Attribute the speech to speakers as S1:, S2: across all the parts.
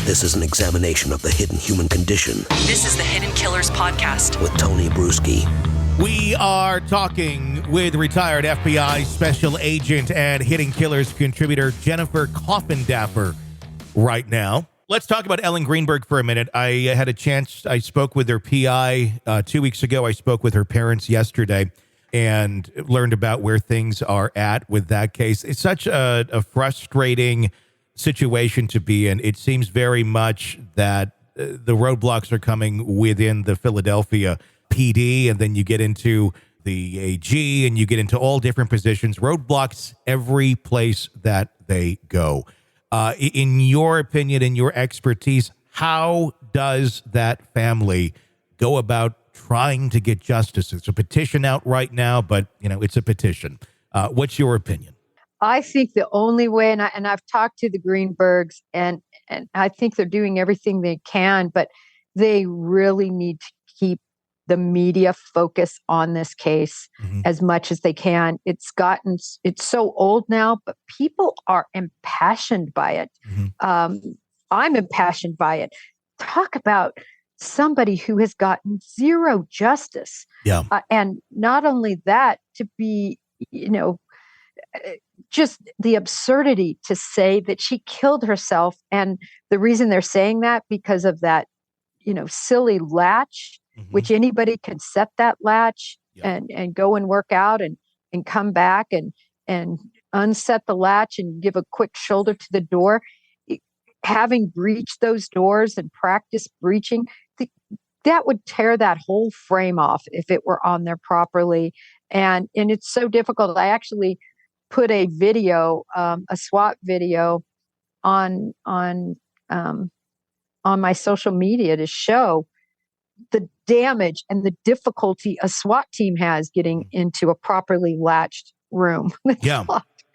S1: This is an examination of the hidden human condition.
S2: This is the Hidden Killers Podcast
S1: with Tony Brueski.
S3: We are talking with retired FBI special agent and Hidden Killers contributor Jennifer Coffindaffer right now. Let's talk about Ellen Greenberg for a minute. I had a chance. I spoke with her PI 2 weeks ago. I spoke with her parents yesterday and learned about where things are at with that case. It's such a frustrating situation to be in. It seems very much that the roadblocks are coming within the Philadelphia PD, and then you get into the AG, and you get into all different positions. Roadblocks every place that they go. In your opinion, in your expertise, how does that family go about trying to get justice? It's a petition out right now, but it's a petition. What's your opinion?
S4: I think the only way, and I've talked to the Greenbergs, and I think they're doing everything they can, but they really need to keep the media focus on this case as much as they can. It's so old now, but people are impassioned by it. I'm impassioned by it. Talk about somebody who has gotten zero justice.
S3: Yeah.
S4: And not only that, to be, just the absurdity to say that she killed herself. And the reason they're saying that because of that, silly latch, which anybody can set that latch and go and work out and come back and unset the latch and give a quick shoulder to the door. Having breached those doors and practice breaching, that would tear that whole frame off if it were on there properly. And it's so difficult. I actually put a video, a SWAT video on my social media to show the damage and the difficulty a SWAT team has getting into a properly latched room.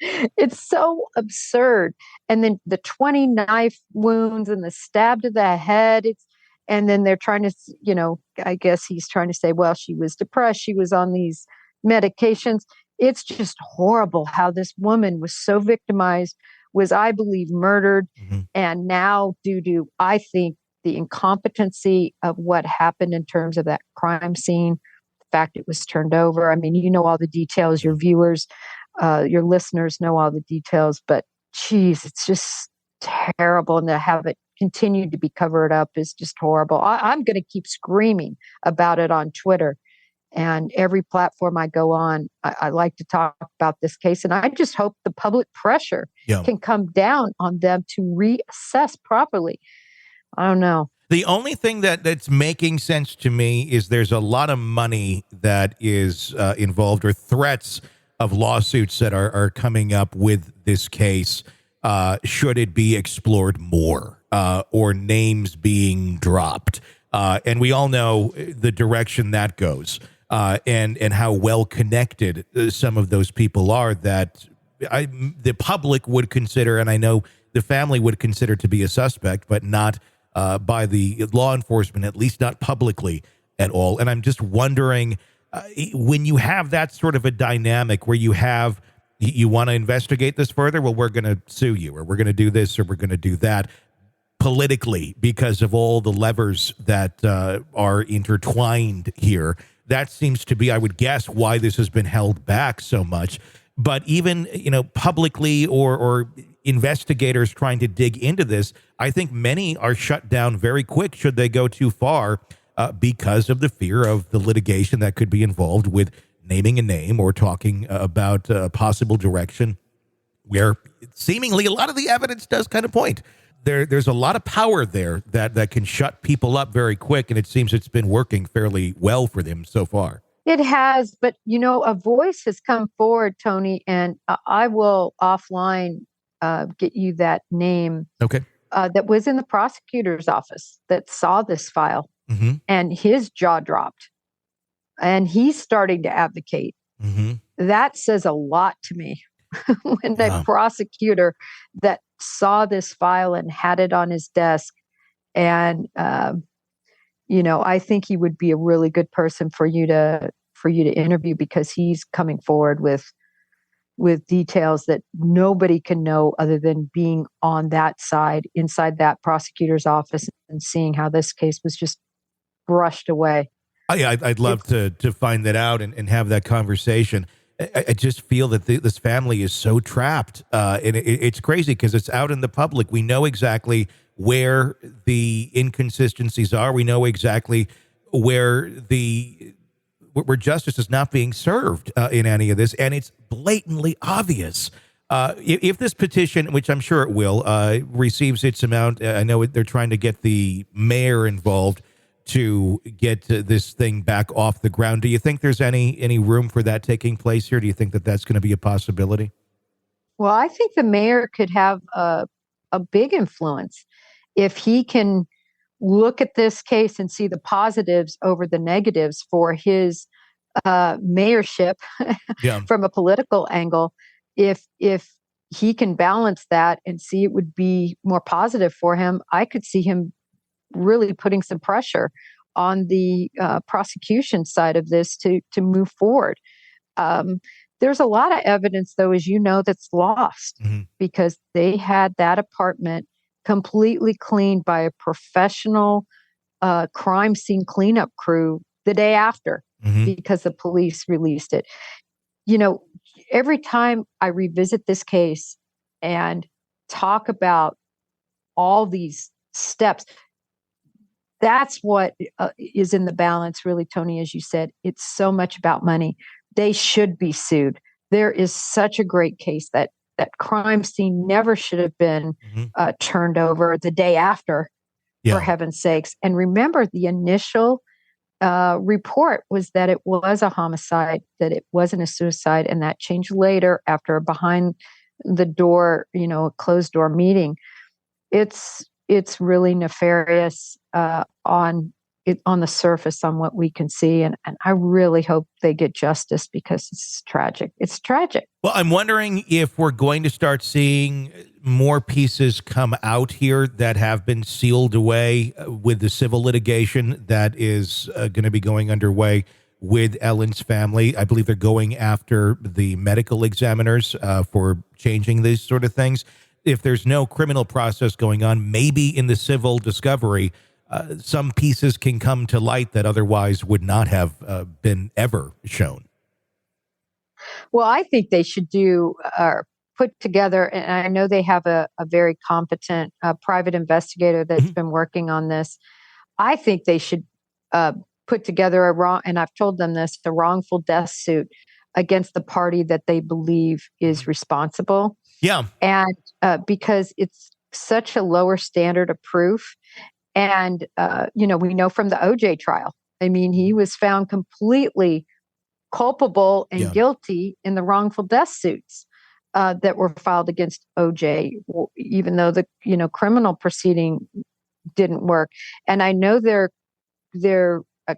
S4: It's so absurd. And then the 20 knife wounds and the stab to the head. And then they're trying to, I guess he's trying to say, well, she was depressed. She was on these medications. It's just horrible how this woman was so victimized, was, I believe, murdered. And now due to, I think, the incompetency of what happened in terms of that crime scene, the fact it was turned over. I mean, all the details, your viewers, your listeners know all the details, but geez, it's just terrible. And to have it continue to be covered up is just horrible. I'm going to keep screaming about it on Twitter. And every platform I go on, I like to talk about this case. And I just hope the public pressure can come down on them to reassess properly. I don't know.
S3: The only thing that's making sense to me is there's a lot of money that is involved, or threats of lawsuits that are coming up with this case. Should it be explored more, or names being dropped? And we all know the direction that goes. And how well connected some of those people are that the public would consider, and I know the family would consider to be a suspect, but not by the law enforcement, at least not publicly at all. And I'm just wondering, when you have that sort of a dynamic where you want to investigate this further, well, we're going to sue you, or we're going to do this, or we're going to do that politically because of all the levers that are intertwined here. That seems to be, I would guess, why this has been held back so much. But even, publicly or investigators trying to dig into this, I think many are shut down very quick should they go too far because of the fear of the litigation that could be involved with naming a name or talking about a possible direction where seemingly a lot of the evidence does kind of point. There's a lot of power there that can shut people up very quick, and it seems it's been working fairly well for them so far.
S4: It has, but a voice has come forward, Tony, and I will offline get you that name.
S3: Okay.
S4: That was in the prosecutor's office that saw this file, and his jaw dropped, and he's starting to advocate. That says a lot to me. When a prosecutor that saw this file and had it on his desk, and I think he would be a really good person for you to interview, because he's coming forward with with details that nobody can know other than being on that side, inside that prosecutor's office, and seeing how this case was just brushed away.
S3: I'd love to find that out and have that conversation. I just feel that this family is so trapped, and it's crazy because it's out in the public. We know exactly where the inconsistencies are. We know exactly where justice is not being served in any of this, and it's blatantly obvious. If this petition, which I'm sure it will, receives its amount, I know they're trying to get the mayor involved to get this thing back off the ground. Do you think there's any room for that taking place here? Do you think that that's going to be a possibility?
S4: Well, I think the mayor could have a big influence if he can look at this case and see the positives over the negatives for his mayorship from a political angle. If he can balance that and see it would be more positive for him, I could see him really putting some pressure on the prosecution side of this to move forward. There's a lot of evidence, though, as you know, that's lost because they had that apartment completely cleaned by a professional crime scene cleanup crew the day after because the police released it. You know, every time I revisit this case and talk about all these steps, that's what is in the balance, really, Tony, as you said. It's so much about money. They should be sued. There is such a great case that crime scene never should have been turned over the day after, for heaven's sakes. And remember, the initial report was that it was a homicide, that it wasn't a suicide, and that changed later after a behind the door, a closed door meeting. It's really nefarious on the surface, on what we can see, and I really hope they get justice because it's tragic. It's tragic.
S3: Well, I'm wondering if we're going to start seeing more pieces come out here that have been sealed away with the civil litigation that is going to be going underway with Ellen's family. I believe they're going after the medical examiners for changing these sort of things. If there's no criminal process going on, maybe in the civil discovery, some pieces can come to light that otherwise would not have been ever shown.
S4: Well, I think they should put together, and I know they have a very competent private investigator that's been working on this. I think they should put together and I've told them this, the wrongful death suit against the party that they believe is responsible.
S3: Yeah.
S4: And because it's such a lower standard of proof. And, we know from the OJ trial, I mean, he was found completely culpable and guilty in the wrongful death suits that were filed against OJ, even though the, criminal proceeding didn't work. And I know their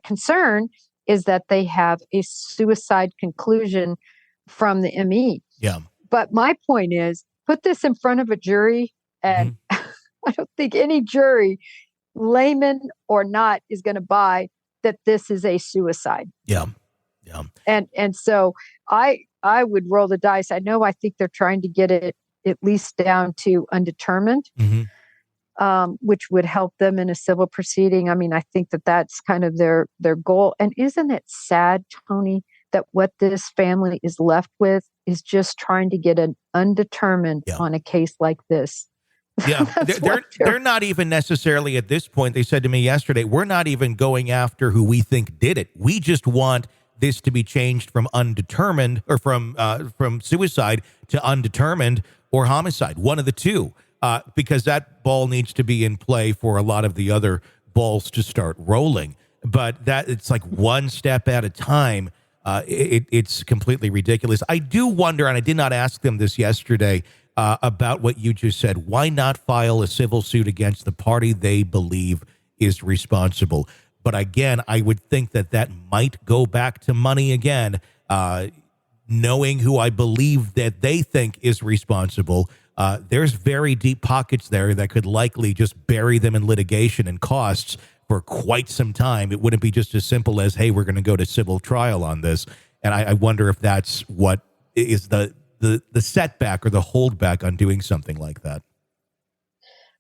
S4: concern is that they have a suicide conclusion from the ME.
S3: Yeah.
S4: But my point is, put this in front of a jury, and I don't think any jury, layman or not, is going to buy that this is a suicide.
S3: Yeah.
S4: And so I would roll the dice. I think they're trying to get it at least down to undetermined, which would help them in a civil proceeding. I mean, I think that's kind of their goal. And isn't it sad, Tony, that what this family is left with is just trying to get an undetermined on a case like this?
S3: Yeah, they're not even necessarily at this point. They said to me yesterday, we're not even going after who we think did it. We just want this to be changed from undetermined or from suicide to undetermined or homicide, one of the two, because that ball needs to be in play for a lot of the other balls to start rolling. But that it's like one step at a time. It's completely ridiculous. I do wonder, and I did not ask them this yesterday, about what you just said. Why not file a civil suit against the party they believe is responsible? But again, I would think that might go back to money again, knowing who I believe that they think is responsible. There's very deep pockets there that could likely just bury them in litigation and costs for quite some time. It wouldn't be just as simple as, hey, we're going to go to civil trial on this. And I wonder if that's what is the the setback or the holdback on doing something like that?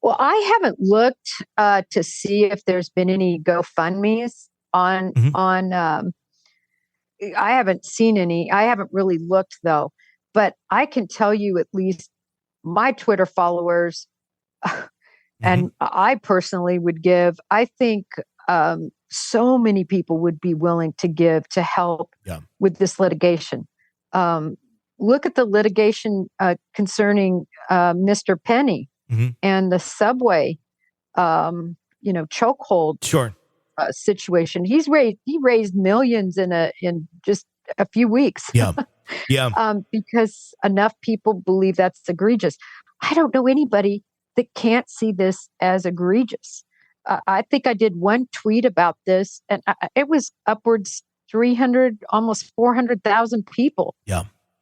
S4: Well, I haven't looked to see if there's been any GoFundMes on I haven't seen any. I haven't really looked though, but I can tell you at least my Twitter followers, and I personally would give. I think so many people would be willing to give to help with this litigation. Look at the litigation concerning Mr. Penny and the subway, chokehold situation. He raised millions in just a few weeks. Because enough people believe that's egregious. I don't know anybody that can't see this as egregious. I think I did one tweet about this, and it was upwards 300, almost 400,000 people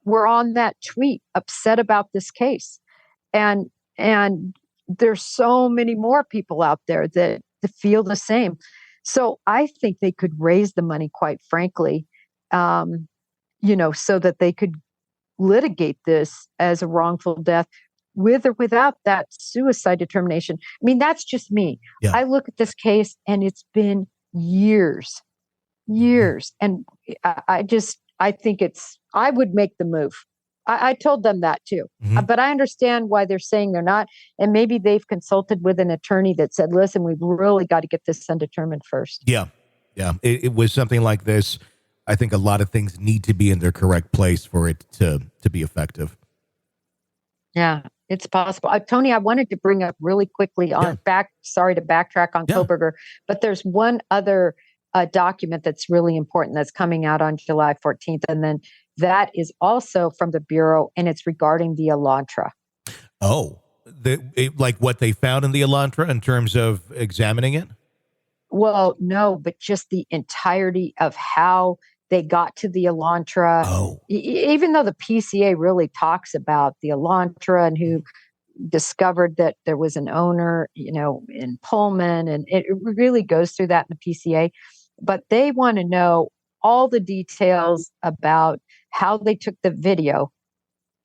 S4: were on that tweet upset about this case. And there's so many more people out there that feel the same. So I think they could raise the money, quite frankly, so that they could litigate this as a wrongful death with or without that suicide determination. I mean, that's just me. I look at this case and it's been years. And I think I would make the move. I told them that too, but I understand why they're saying they're not. And maybe they've consulted with an attorney that said, listen, we've really got to get this undetermined first.
S3: It was something like this. I think a lot of things need to be in their correct place for it to be effective.
S4: Yeah, it's possible. Tony, I wanted to bring up really quickly sorry to backtrack on Koberger, but there's one other document that's really important that's coming out on July 14th. And then that is also from the Bureau, and it's regarding the Elantra.
S3: Oh, like what they found in the Elantra in terms of examining it?
S4: Well, no, but just the entirety of how they got to the Elantra. Even though the PCA really talks about the Elantra and who discovered that there was an owner, in Pullman, and it really goes through that in the PCA. But they want to know all the details about how they took the video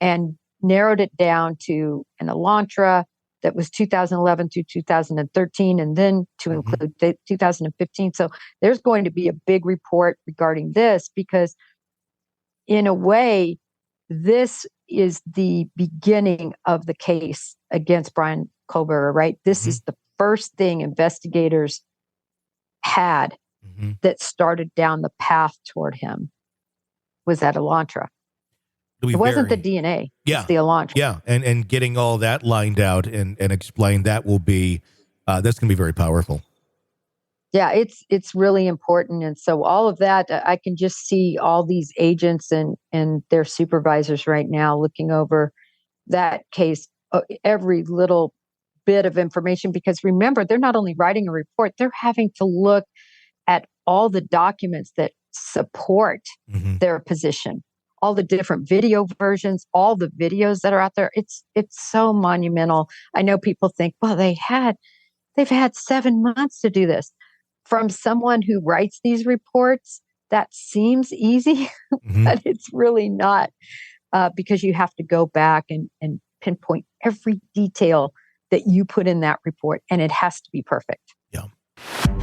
S4: and narrowed it down to an Elantra that was 2011 to 2013, and then to include 2015. So there's going to be a big report regarding this because, in a way, this is the beginning of the case against Brian Koberger, right? This is the first thing investigators had that started down the path toward him, was that Elantra. It wasn't the DNA. It's the Elantra.
S3: Yeah, and getting all that lined out and explained, that will be, that's going to be very powerful.
S4: Yeah, it's really important. And so all of that, I can just see all these agents and their supervisors right now looking over that case, every little bit of information, because remember, they're not only writing a report, they're having to look at all the documents that support their position, all the different video versions, all the videos that are out there. It's so monumental. I know people think, well, they've had 7 months to do this. From someone who writes these reports, that seems easy, but it's really not, because you have to go back and pinpoint every detail that you put in that report, and it has to be perfect.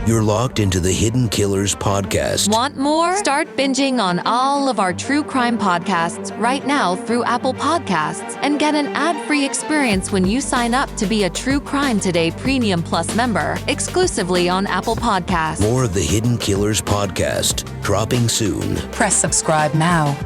S1: You're locked into the Hidden Killers podcast.
S2: Want more? Start binging on all of our true crime podcasts right now through Apple Podcasts and get an ad-free experience when you sign up to be a True Crime Today Premium Plus member exclusively on Apple Podcasts.
S1: More of the Hidden Killers podcast dropping soon.
S2: Press subscribe now.